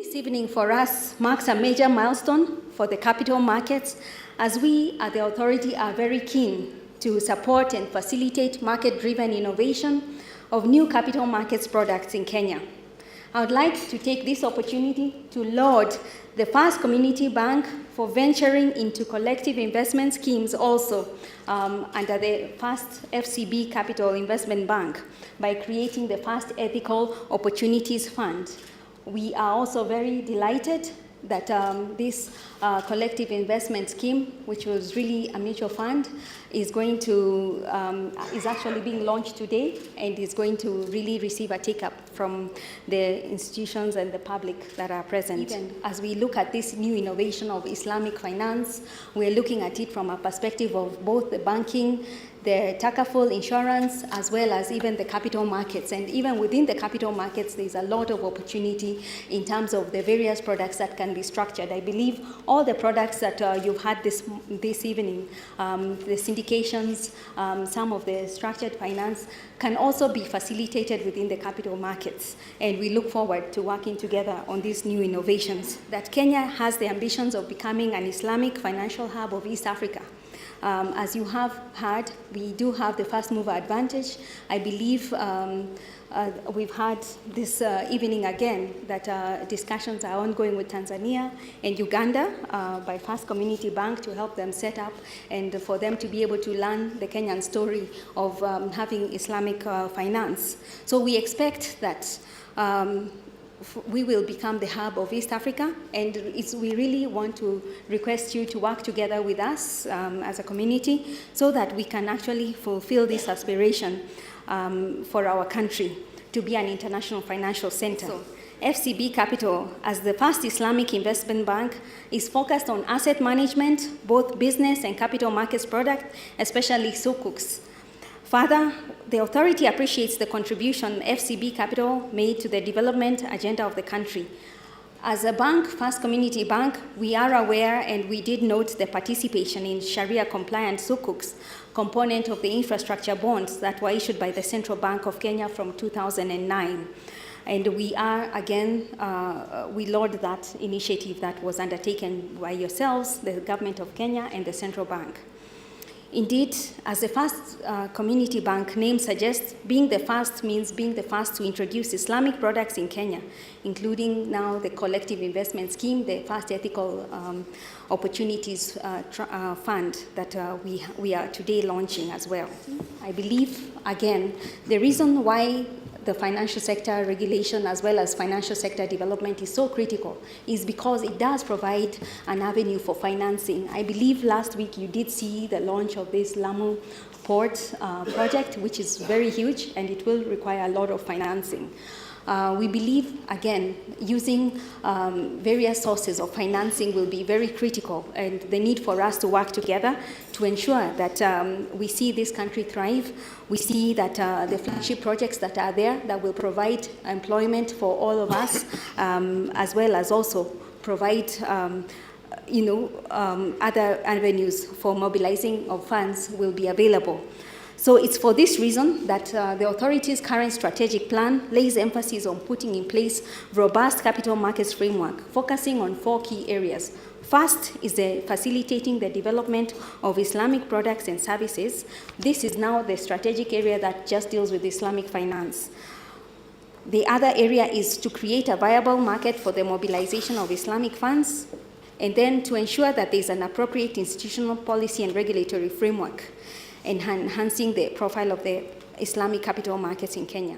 This evening for us marks a major milestone for the capital markets, as we at the authority are very keen to support and facilitate market-driven innovation of new capital markets products in Kenya. I would like to take this opportunity to laud the First Community Bank for venturing into collective investment schemes also under the First FCB Capital Investment Bank by creating the First Ethical Opportunities Fund. We are also very delighted that this collective investment scheme, which was really a mutual fund, is actually being launched today and is going to really receive a take-up from the institutions and the public that are present. Even as we look at this new innovation of Islamic finance, we're looking at it from a perspective of both the banking, the takaful insurance, as well as even the capital markets. And even within the capital markets, there's a lot of opportunity in terms of the various products that can be structured. I believe all the products that you've had this evening, the syndications, some of the structured finance, can also be facilitated within the capital markets. And we look forward to working together on these new innovations. That Kenya has the ambitions of becoming an Islamic financial hub of East Africa. As you have heard, we do have the first mover advantage. I believe we've had this evening again that discussions are ongoing with Tanzania and Uganda by First Community Bank to help them set up and for them to be able to learn the Kenyan story of having Islamic finance. So we expect that we will become the hub of East Africa, and we really want to request you to work together with us as a community so that we can actually fulfill this aspiration for our country to be an international financial center. So, FCB Capital, as the first Islamic investment bank, is focused on asset management, both business and capital markets products, especially sukuks. Further, the authority appreciates the contribution FCB Capital made to the development agenda of the country. As a bank, First Community Bank, we are aware and we did note the participation in Sharia-compliant sukuks, component of the infrastructure bonds that were issued by the Central Bank of Kenya from 2009. And we are, again, we laud that initiative that was undertaken by yourselves, the government of Kenya, and the Central Bank. Indeed, as the First Community Bank name suggests, being the first means being the first to introduce Islamic products in Kenya, including now the collective investment scheme, the First Ethical Opportunities Fund that we are today launching as well. I believe, again, the reason why the financial sector regulation as well as financial sector development is so critical is because it does provide an avenue for financing. I believe last week you did see the launch of this Lamu Port project, which is very huge and it will require a lot of financing. We believe, again, using various sources of financing will be very critical, and the need for us to work together to ensure that we see this country thrive. We see that the flagship projects that are there that will provide employment for all of us, as well as also provide other avenues for mobilizing of funds will be available. So it's for this reason that the authority's current strategic plan lays emphasis on putting in place robust capital markets framework, focusing on 4 key areas. First is facilitating the development of Islamic products and services. This is now the strategic area that just deals with Islamic finance. The other area is to create a viable market for the mobilization of Islamic funds, and then to ensure that there is an appropriate institutional policy and regulatory framework enhancing the profile of the Islamic capital markets in Kenya.